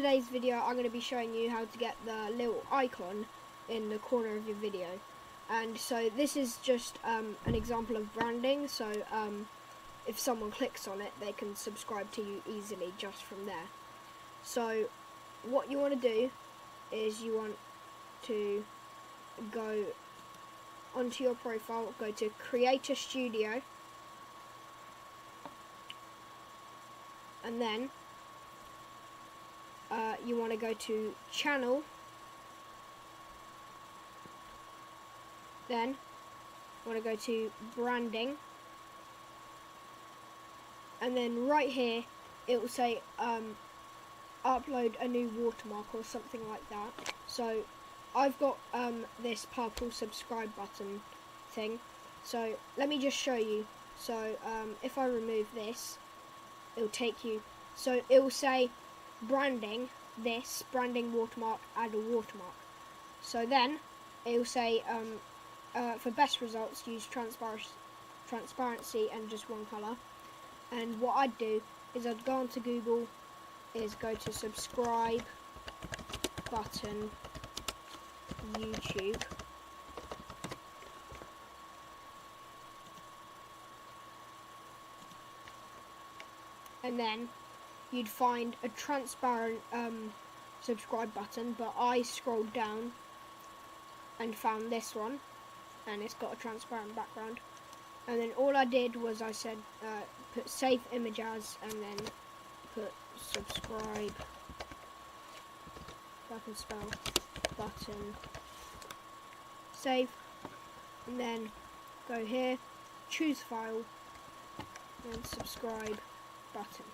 today's video, I'm going to be showing you how to get the little icon in the corner of your video. And so this is just an example of branding. So if someone clicks on it, they can subscribe to you easily just from there. So what you want to do is you want to go onto your profile, go to Creator Studio, and then you want to go to Channel, then you want to go to Branding, and then right here it will say upload a new watermark or something like that. So I've got this purple subscribe button thing, so let me just show you. So if I remove this, it will take you, so it will say branding, this branding watermark, add a watermark. So then it will say for best results use transparency and just one colour. And what I'd do is I'd go onto Google, is go to subscribe button YouTube, and then you'd find a transparent subscribe button, but I scrolled down and found this one, and it's got a transparent background. And then all I did was I said put save image as, and then put subscribe, if I can spell, button, save, and then go here, choose file, and subscribe button.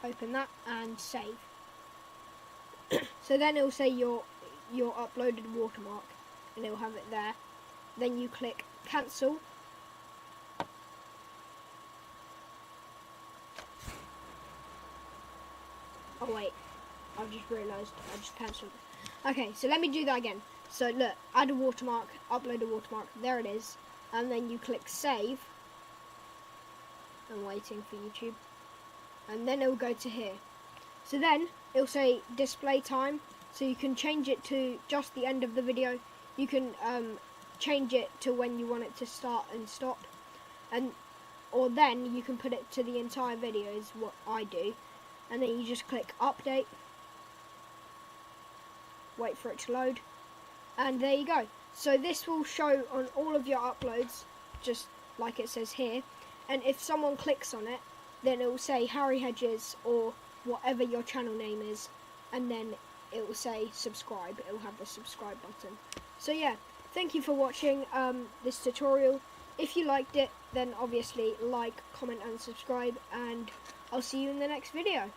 Open that and save. So then it will say your uploaded watermark, and it will have it there. Then you click cancel. Oh wait, I've just realised I just cancelled it. Okay, so let me do that again. So look, add a watermark, upload a watermark, there it is. And then you click save. I'm waiting for YouTube. And then it will go to here. So then it will say display time, so you can change it to just the end of the video. You can change it to when you want it to start and stop, or then you can put it to the entire video, is what I do. And then you just click update, wait for it to load, and there you go. So this will show on all of your uploads, just like it says here. And if someone clicks on it, then it will say Harry Hedges or whatever your channel name is, and then it will say subscribe. It will have the subscribe button. So yeah, thank you for watching this tutorial. If you liked it, then obviously like, comment and subscribe, and I'll see you in the next video.